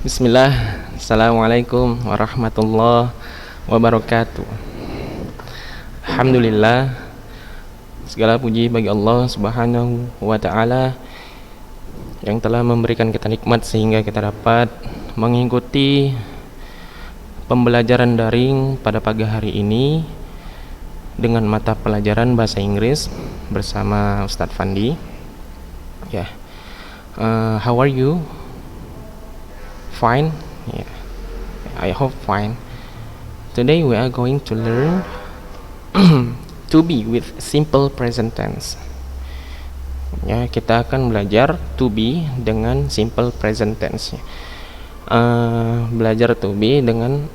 Bismillah, Assalamualaikum warahmatullahi wabarakatuh. Alhamdulillah, segala puji bagi Allah Subhanahu wa ta'ala yang telah memberikan kita nikmat sehingga kita dapat mengikuti pembelajaran daring pada pagi hari ini dengan mata pelajaran bahasa Inggris bersama Ustadz Fandi. How are you? Fine? Yeah, I hope fine. Today we are going to learn to be with simple present tense. Ya, kita akan belajar to be dengan simple present tense. Belajar to be dengan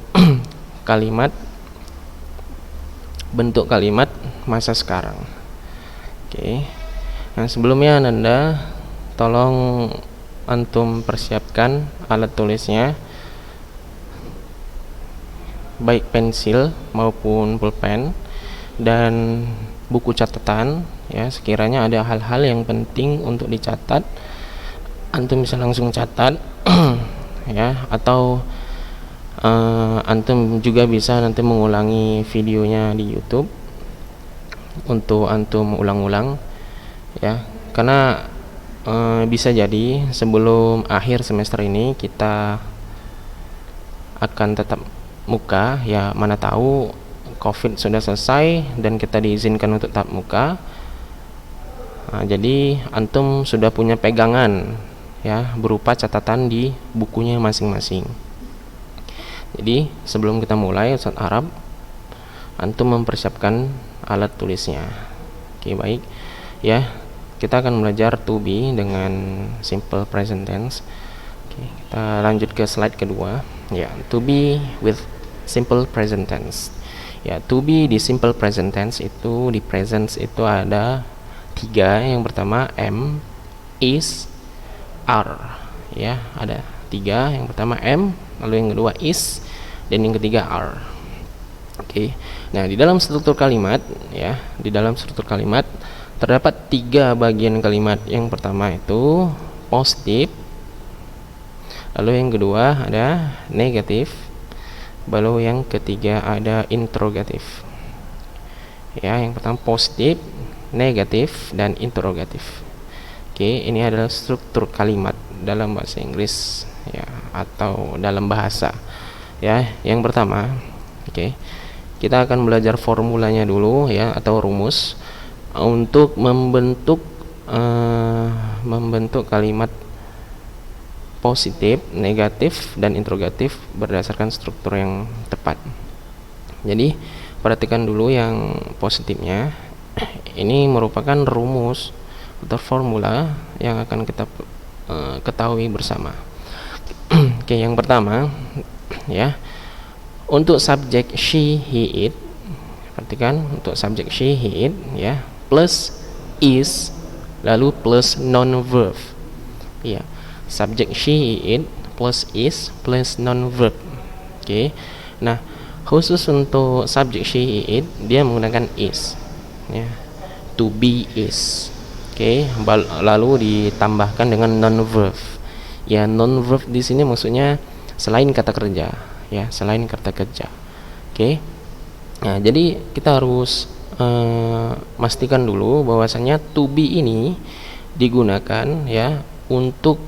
kalimat, bentuk kalimat masa sekarang. Oke. Nah, sebelumnya Anda tolong antum persiapkan alat tulisnya, baik pensil maupun pulpen dan buku catatan. Ya, sekiranya ada hal-hal yang penting untuk dicatat, antum bisa langsung catat ya, atau antum juga bisa nanti mengulangi videonya di YouTube untuk antum ulang-ulang ya, karena bisa jadi sebelum akhir semester ini kita akan tetap muka ya, mana tahu COVID sudah selesai dan kita diizinkan untuk tatap muka. Jadi antum sudah punya pegangan ya, berupa catatan di bukunya masing-masing. Jadi sebelum kita mulai Ustaz Arab, antum mempersiapkan alat tulisnya. Oke, baik ya. Kita akan belajar to be dengan simple present tense. Oke, kita lanjut ke slide kedua. Ya, to be with simple present tense. Ya, to be di simple present tense itu, di present itu ada 3. Yang pertama am, is, are. Ya, ada 3. Yang pertama am, lalu yang kedua is, dan yang ketiga are. Oke. Nah, di dalam struktur kalimat ya, di dalam struktur kalimat terdapat 3 bagian kalimat. Yang pertama itu positif, lalu yang kedua ada negatif, lalu yang ketiga ada interrogatif. Ya, yang pertama positif, negatif, dan interrogatif. Oke, ini adalah struktur kalimat dalam bahasa Inggris ya, atau dalam bahasa. Ya, yang pertama, oke, kita akan belajar formulanya dulu ya, atau rumus untuk membentuk kalimat positif, negatif, dan interrogatif berdasarkan struktur yang tepat. Jadi perhatikan dulu yang positifnya. Ini merupakan rumus atau formula yang akan kita ketahui bersama. Oke, yang pertama ya, untuk subjek she, he, it. Perhatikan, untuk subjek she, he, it ya, plus is lalu plus non verb. Ya, subjek she, he, it plus is plus non verb. Oke. Nah, khusus untuk subjek she, he, it dia menggunakan is ya. To be is. Oke, lalu ditambahkan dengan non verb. Ya, non verb di sini maksudnya selain kata kerja ya, selain kata kerja. Oke. Nah, jadi kita harus pastikan dulu bahwasanya to be ini digunakan ya untuk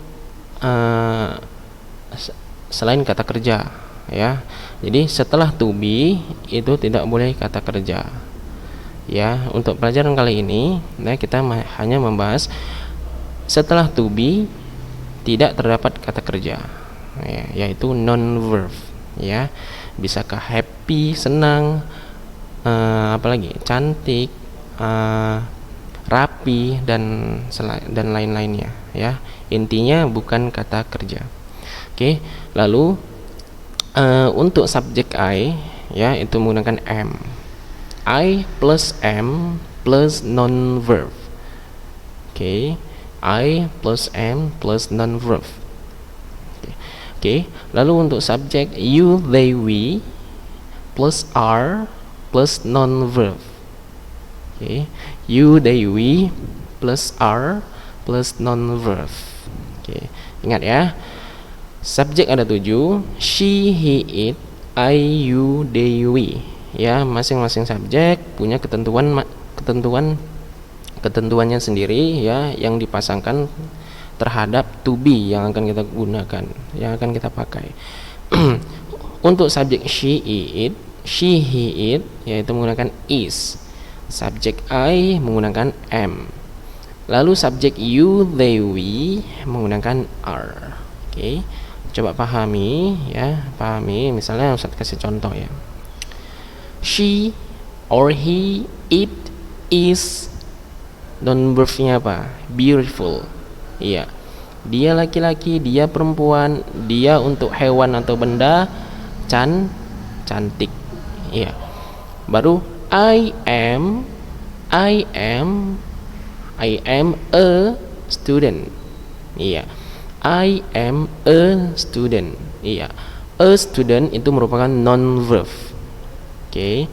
selain kata kerja ya. Jadi setelah to be itu tidak boleh kata kerja ya. Untuk pelajaran kali ini nah, kita hanya membahas setelah to be tidak terdapat kata kerja ya, yaitu non verb ya. Bisakah happy, senang, apalagi cantik, rapi, dan lain-lainnya ya. Intinya bukan kata kerja. Oke, lalu untuk subjek I ya, itu menggunakan am. I plus am plus non verb. Oke, I plus am plus non verb. Oke, lalu untuk subjek you, they, we plus are plus non verb. Oke, you, they, we plus are plus non verb. Oke, ingat ya. Subjek ada 7, she, he, it, I, you, they, we. Ya, masing-masing subjek punya ketentuannya sendiri ya, yang dipasangkan terhadap to be yang akan kita gunakan, yang akan kita pakai. Untuk subjek she, he, it yaitu menggunakan is. Subjek I menggunakan am. Lalu subjek you, they, we menggunakan are. Oke. Coba pahami ya, misalnya Ustaz kasih contoh ya. She or he, it, is, noun verb-nya apa? Beautiful. Iya. Dia laki-laki, dia perempuan, dia untuk hewan atau benda, cantik. Iya. Baru I am a student. Iya. I am a student. Iya. A student itu merupakan noun verb. Oke.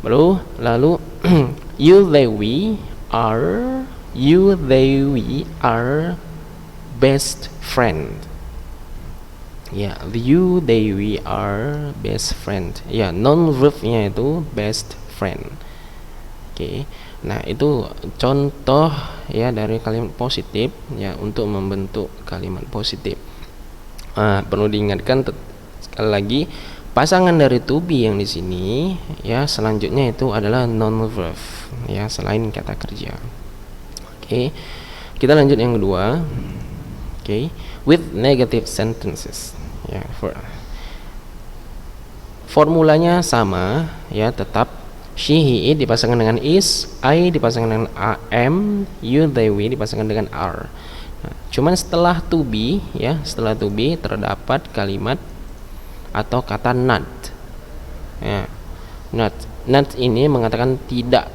Lalu you, they, we are best friend. Ya, you, they, we are best friend. Ya, noun verb-nya itu best friend. Oke. Nah, itu contoh ya dari kalimat positif ya, untuk membentuk kalimat positif. Perlu diingatkan sekali lagi, pasangan dari to be yang di sini ya, selanjutnya itu adalah noun verb ya, selain kata kerja. Oke. Kita lanjut yang kedua. Oke. With negative sentences. Ya, formulanya sama ya, tetap she, he, it dipasangkan dengan is, I dipasangkan dengan am, you, they, we dipasangkan dengan are. Nah, cuman setelah to be ya, setelah to be terdapat kalimat atau kata not. Ya, not ini mengatakan tidak.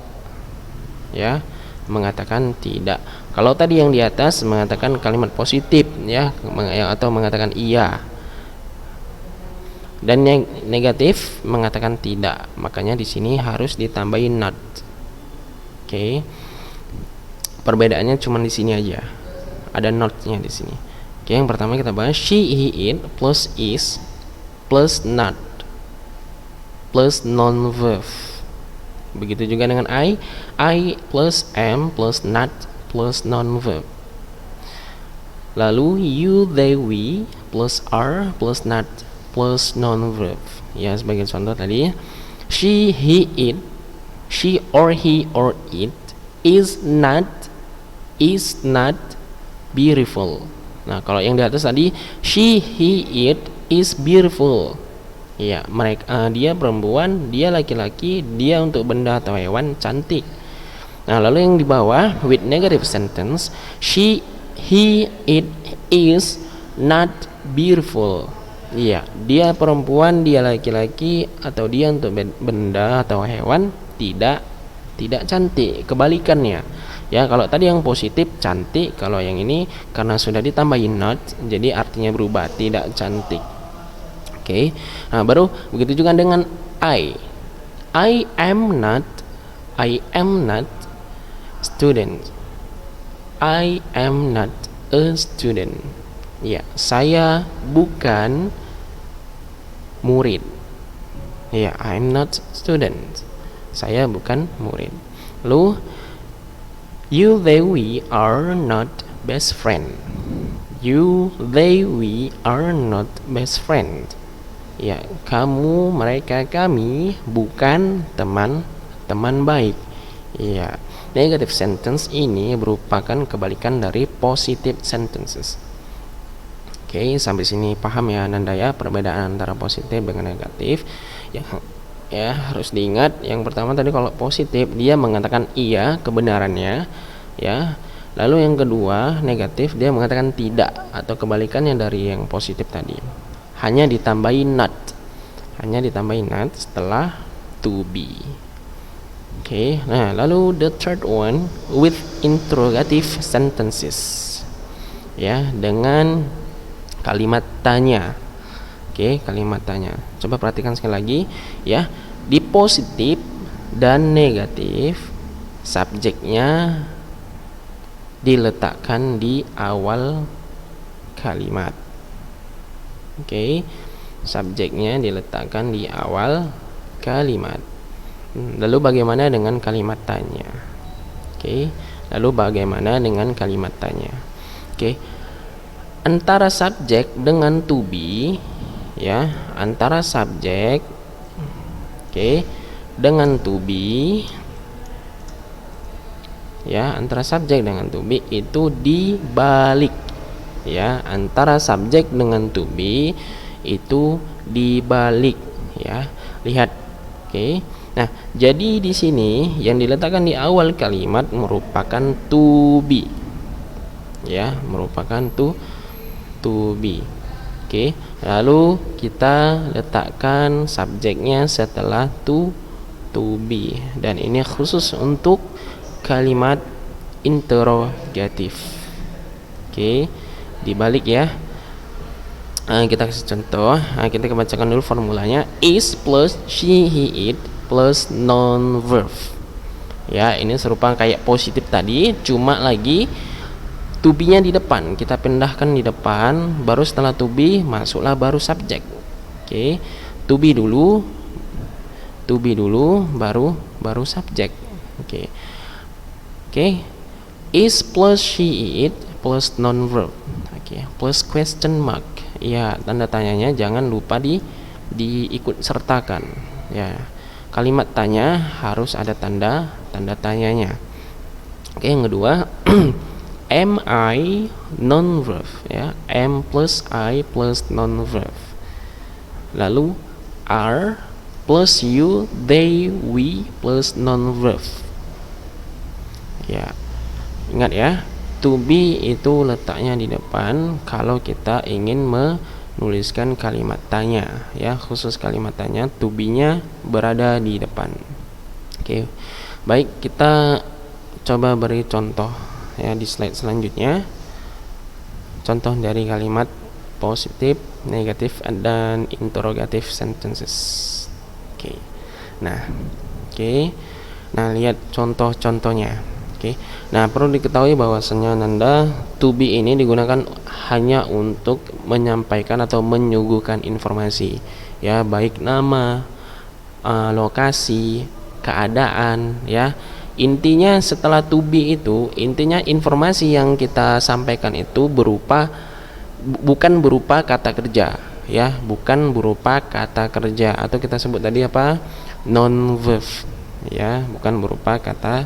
Ya, mengatakan tidak. Kalau tadi yang di atas mengatakan kalimat positif ya, atau mengatakan iya. Dan yang negatif mengatakan tidak, makanya di sini harus ditambahin not. Oke. Perbedaannya cuma di sini aja, ada not-nya di sini. Oke, yang pertama kita bahas she, he, it plus is plus not plus noun verb. Begitu juga dengan I plus am plus not plus noun verb. Lalu you, they, we plus are plus not plus noun verb. Ya, sebagai contoh tadi, she, he, it, she or he or it is not beautiful. Nah, kalau yang di atas tadi she, he, it is beautiful. Ya, dia perempuan, dia laki-laki, dia untuk benda atau hewan cantik. Nah, lalu yang di bawah with negative sentence, she, he, it is not beautiful. Iya, dia perempuan, dia laki-laki, atau dia untuk benda atau hewan tidak cantik. Kebalikannya. Ya, kalau tadi yang positif cantik, kalau yang ini karena sudah ditambahin not, jadi artinya berubah, tidak cantik. Oke. Nah, baru begitu juga dengan I. I am not student. I am not a student. Ya, saya bukan murid. Ya, I'm not student. Saya bukan murid. Lalu you, they, we are not best friend. You, they, we are not best friend. Ya, kamu, mereka, kami bukan teman baik. Ya, negative sentence ini merupakan kebalikan dari positive sentences. Oke, sampai sini paham ya Ananda ya, perbedaan antara positif dengan negatif. Ya, harus diingat, yang pertama tadi kalau positif dia mengatakan iya kebenarannya ya. Lalu yang kedua negatif dia mengatakan tidak, atau kebalikannya dari yang positif tadi. Hanya ditambahin not. Setelah to be. Oke, nah lalu the third one with interrogative sentences. Ya, dengan kalimat tanya. Oke, kalimat tanya. Coba perhatikan sekali lagi ya. Di positif dan negatif, subjeknya diletakkan di awal kalimat. Oke. Subjeknya diletakkan di awal kalimat. Lalu bagaimana dengan kalimat tanya? Oke. Lalu bagaimana dengan kalimat tanya? Oke. Antara subjek dengan to be, ya, antara subjek, oke, dengan to be, ya, antara subjek dengan to be itu dibalik, ya, antara subjek dengan to be itu dibalik, ya. Lihat. Oke. Nah, jadi di sini yang diletakkan di awal kalimat merupakan to be. Ya, merupakan to be. Oke. Lalu kita letakkan subjeknya setelah to be, dan ini khusus untuk kalimat interrogatif. Oke. Dibalik ya. Kita kasih contoh. Kita bacakan dulu formulanya. Is plus she, he, it plus non verb. Ya, ini serupa kayak positif tadi, cuma lagi to be-nya di depan. Kita pindahkan di depan, baru setelah to be masuklah baru subjek. Oke. To be dulu, baru subjek. Oke. Is plus she, it plus non verb. Oke, plus question mark. Ya, tanda tanyanya jangan lupa diikut sertakan. Ya, kalimat tanya harus ada tanda tanyanya. Oke, yang kedua, am I non verb, ya, am plus I plus non verb. Lalu are plus you, they, we plus non verb. Ya, ingat ya, to be itu letaknya di depan kalau kita ingin menuliskan kalimat tanya, ya, khusus kalimat tanya to be-nya berada di depan. Oke. Baik, kita coba beri contoh ya di slide selanjutnya. Contoh dari kalimat positif, negatif, dan interrogative sentences. Oke. Nah, lihat contoh-contohnya. Nah, perlu diketahui bahwasanya Nanda to be ini digunakan hanya untuk menyampaikan atau menyuguhkan informasi, ya, baik nama, lokasi, keadaan, ya. Intinya setelah to be itu, intinya informasi yang kita sampaikan itu bukan berupa kata kerja, ya, bukan berupa kata kerja, atau kita sebut tadi apa, non verb, ya, bukan berupa kata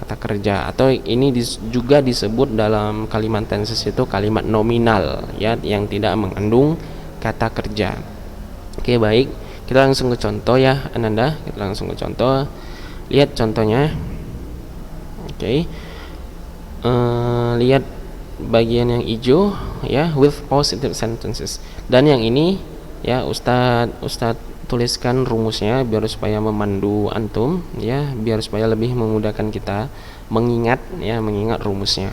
kerja, atau ini juga disebut dalam kalimat tenses itu kalimat nominal, ya, yang tidak mengandung kata kerja. Oke, baik, kita langsung ke contoh ya Ananda, kita langsung ke contoh. Lihat contohnya. Oke. Lihat bagian yang hijau, ya, with positive sentences, dan yang ini ya Ustadz tuliskan rumusnya biar supaya memandu antum, ya, biar supaya lebih memudahkan kita mengingat rumusnya.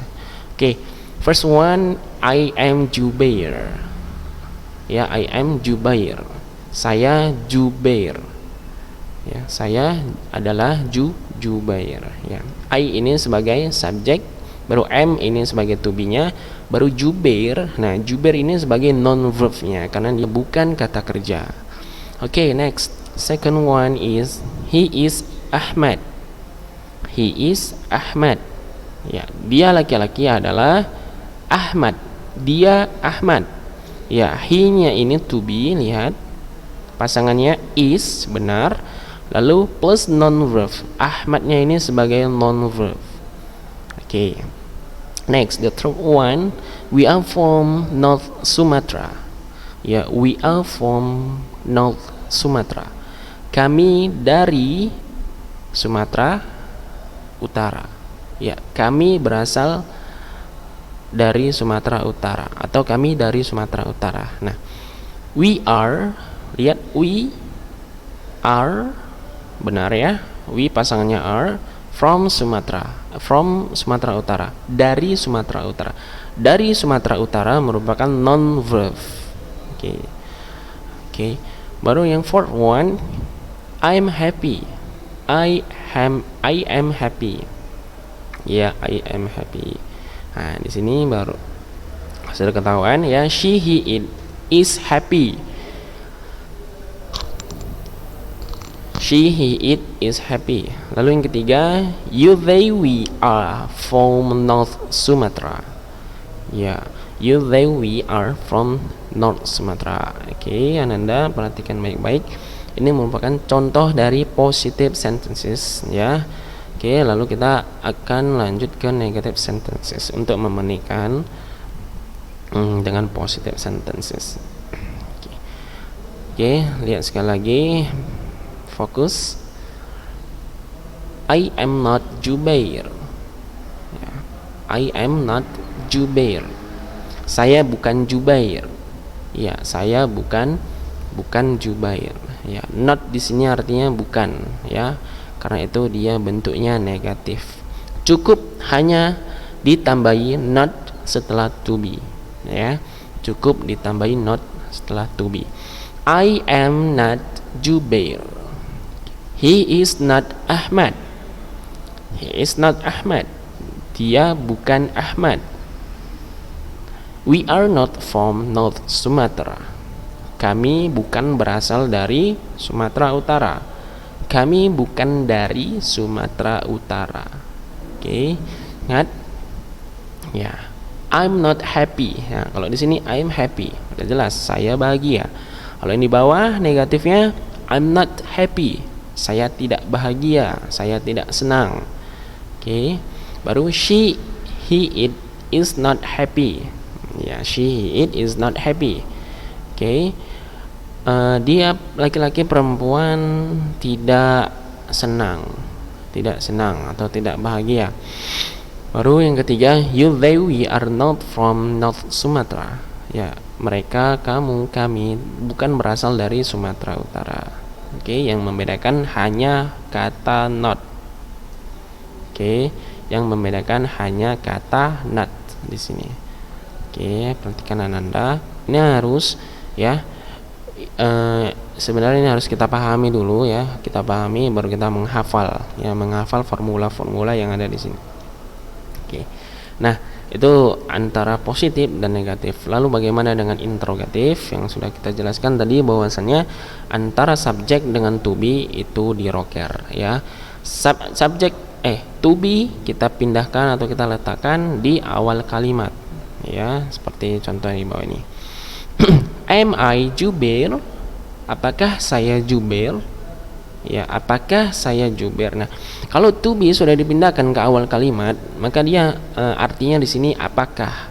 Oke. First one, I am Jubair. Ya, I am Jubair. Saya Jubair. Ya, saya adalah Jubair, ya. I ini sebagai subjek, baru am ini sebagai to be-nya, baru Jubair. Nah, Jubair ini sebagai non verb-nya karena dia bukan kata kerja. Okay, next. Second one is he is Ahmad. He is Ahmad. Ya, dia laki-laki adalah Ahmad. Dia Ahmad. Ya, he-nya ini to be, lihat. Pasangannya is, benar. Lalu plus non verb. Ahmadnya ini sebagai non verb. Okay. Next, the third one, we are from North Sumatra. Ya, we are from North Sumatra. Kami dari Sumatera Utara. Ya, kami berasal dari Sumatera Utara, atau kami dari Sumatera Utara. Nah, we are, lihat, we are, benar ya. We pasangannya are, from Sumatera Utara, dari Sumatera Utara. Dari Sumatera Utara merupakan non verb. Oke. Baru yang fourth one, I'm happy. I am happy. Ya, I am happy. Nah, di sini baru sudah ketahuan ya, she, he, it is happy. She, he, it is happy. Lalu yang ketiga, you, they, we are from North Sumatra. Ya, you, they, we are from North Sumatra. Oke, Ananda perhatikan baik-baik. Ini merupakan contoh dari positive sentences, ya. Oke, lalu kita akan lanjut ke negative sentences untuk membandingkan dengan positive sentences. Oke, lihat sekali lagi. Fokus. I am not Jubair. Ya. I am not Jubair. Saya bukan Jubair. Ya, saya bukan Jubair. Ya, not di sini artinya bukan, ya. Karena itu dia bentuknya negatif. Cukup hanya ditambahi not setelah to be, ya. Cukup ditambahi not setelah to be. I am not Jubair. He is not Ahmad. He is not Ahmad. Dia bukan Ahmad. We are not from North Sumatra. Kami bukan berasal dari Sumatera Utara. Kami bukan dari Sumatera Utara. Oke, ingat? Ya. I'm not happy. Ya, kalau di sini I'm happy, udah jelas saya bahagia. Kalau ini bawah negatifnya I'm not happy. Saya tidak bahagia, saya tidak senang. Oke. Baru she, he, it is not happy. Ya, she, he, it is not happy. Oke. Dia laki-laki perempuan tidak senang atau tidak bahagia. Baru yang ketiga, you, they, we are not from North Sumatra. Ya, mereka, kamu, kami bukan berasal dari Sumatera Utara. Oke, yang membedakan hanya kata not. Oke, yang membedakan hanya kata not di sini. Oke, perhatikan Ananda. Ini harus, ya. Sebenarnya ini harus kita pahami dulu, ya. Kita pahami baru kita menghafal, ya, menghafal formula-formula yang ada di sini. Oke. Nah, itu antara positif dan negatif. Lalu bagaimana dengan interrogatif? Yang sudah kita jelaskan tadi bahwasannya antara subjek dengan to be itu di rocker, ya. To be kita pindahkan atau kita letakkan di awal kalimat, ya, seperti contoh di bawah ini. Am I Jubair? Apakah saya Jubair? Ya, apakah saya Jubair? Nah, kalau to be sudah dipindahkan ke awal kalimat, maka dia artinya di sini apakah,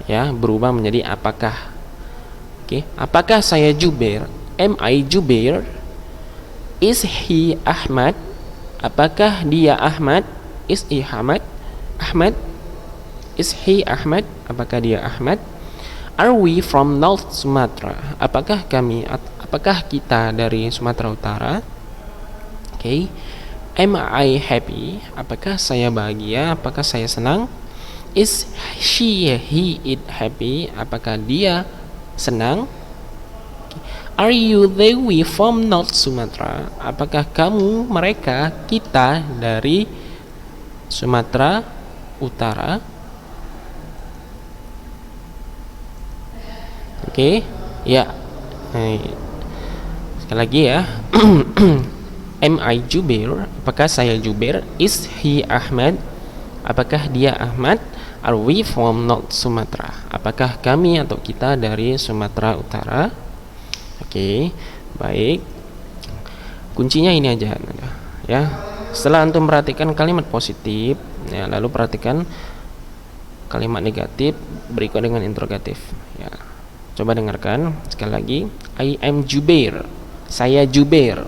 ya, berubah menjadi apakah. Oke, apakah saya Jubair? Am I Jubair? Is he Ahmad? Apakah dia Ahmad? Is he Ahmad? Ahmad? Is he Ahmad? Apakah dia Ahmad? Are we from North Sumatra? Apakah kita dari Sumatera Utara? Okay. Am I happy? Apakah saya bahagia? Apakah saya senang? Is she, he, it happy? Apakah dia senang? Okay. Are you, they, we from North Sumatra? Apakah kamu, mereka, kita dari Sumatera Utara? Oke, ya. Sekali lagi ya. Am I Jubair? Apakah saya Jubair? Is he Ahmad? Apakah dia Ahmad? Are we from North Sumatra? Apakah kami atau kita dari Sumatera Utara? Oke, baik. Kuncinya ini aja, ya. Setelah antum perhatikan kalimat positif, ya, lalu perhatikan kalimat negatif berikut dengan interrogatif. Ya, coba dengarkan sekali lagi. I am Jubair. Saya Jubair.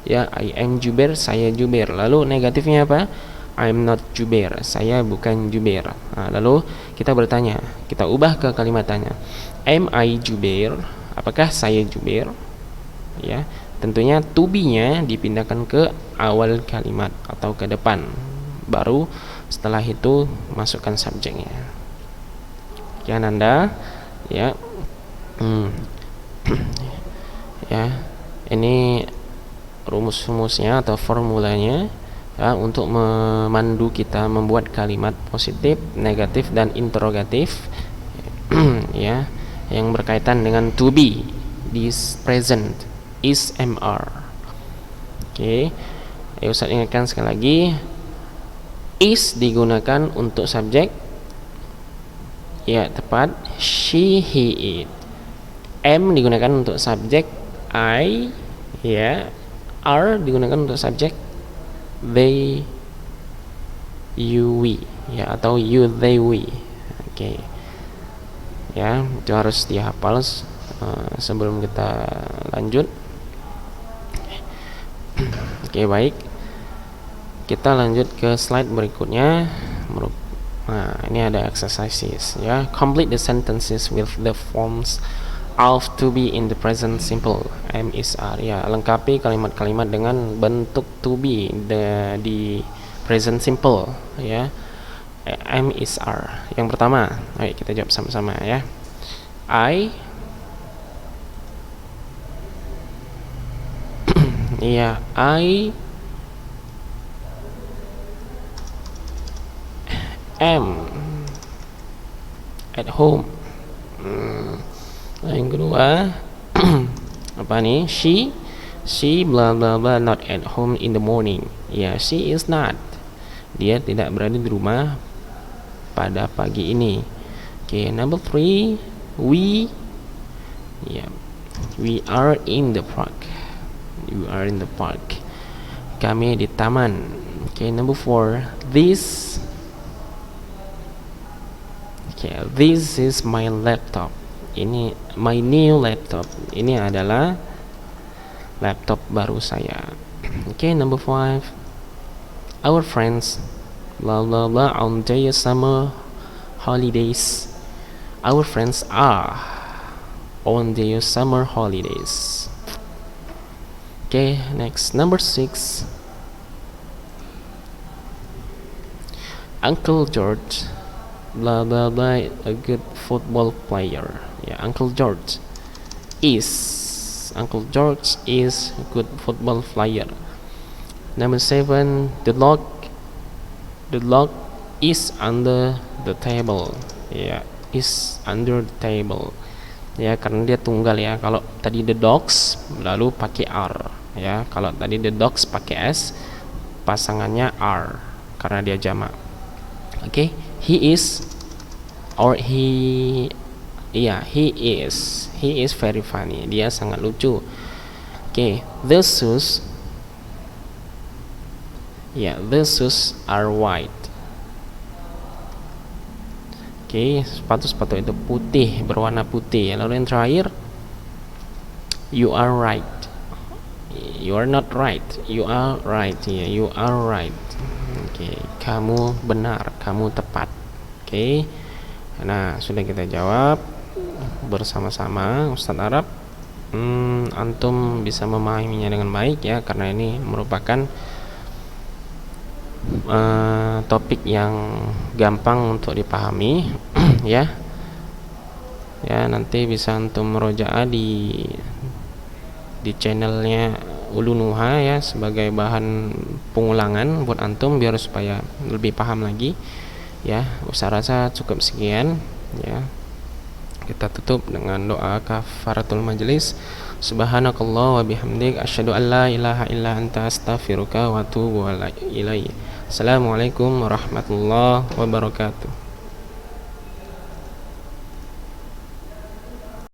Ya, I am Jubair, saya Jubair. Lalu negatifnya apa? I'm not Jubair, saya bukan Jubair. Nah, lalu kita bertanya, kita ubah ke kalimat tanya. Am I Jubair? Apakah saya Jubair? Ya, tentunya to be-nya dipindahkan ke awal kalimat atau ke depan. Baru setelah itu masukkan subjeknya. Ya, Anda, ya. Ya, ini rumus-rumusnya atau formulanya, ya, untuk memandu kita membuat kalimat positif, negatif, dan interrogatif. Ya, yang berkaitan dengan to be, this present, is MR. Oke, ayo Ustaz ingatkan sekali lagi, is digunakan untuk subjek, ya tepat, she, he, it. M digunakan untuk subjek, I, ya. R digunakan untuk subjek, they, you, we, ya, atau you, they, we. Oke. Ya, itu harus dihafal sebelum kita lanjut. Oke, baik. Kita lanjut ke slide berikutnya. Nah, ini ada exercises ya. Complete the sentences with the forms of to be in the present simple, am, is, are. Ya, lengkapi kalimat-kalimat dengan bentuk to be di present simple ya. Am, is, are. Yang pertama, ayo kita jawab sama-sama ya. Iya, I am at home. Yang kedua, apa nih? She blah blah blah not at home in the morning. Ya, she is not. Dia tidak berada di rumah pada pagi ini. Oke, number 3, we are in the park. We are in the park. Kami di taman. Okay, number 4, this is my laptop. Ini my new laptop. Ini adalah laptop baru saya. Okay, number 5, our friends blah blah blah on their summer holidays. Our friends are on their summer holidays. Okay, next, number 6, Uncle George blah blah blah a good football player. Ya, Uncle George is a good football player. Number 7, the log is under the table. Ya, is under the table. Ya, karena dia tunggal ya. Kalau tadi the dogs lalu pakai R. Ya, kalau tadi the dogs pakai S, pasangannya R karena dia jamak. Oke, he is very funny. Dia sangat lucu. Oke, the shoes are white. Oke, sepatu itu putih, berwarna putih. Lalu yang terakhir, you are right. You are not right. You are right. Ya, you are right. Oke, kamu benar, kamu tepat. Oke. Nah, sudah kita jawab bersama-sama. Ustadz Arab, antum bisa memahaminya dengan baik ya, karena ini merupakan topik yang gampang untuk dipahami. Ya, nanti bisa antum merojaah di channelnya Ulunuha ya, sebagai bahan pengulangan buat antum biar supaya lebih paham lagi ya. Saya rasa cukup sekian ya. Kita tutup dengan doa kafaratul majelis. Subhanakallah wa bihamdik asyhadu an la ilaha illa anta astaghfiruka wa atubu ilaik. Assalamualaikum warahmatullahi wabarakatuh.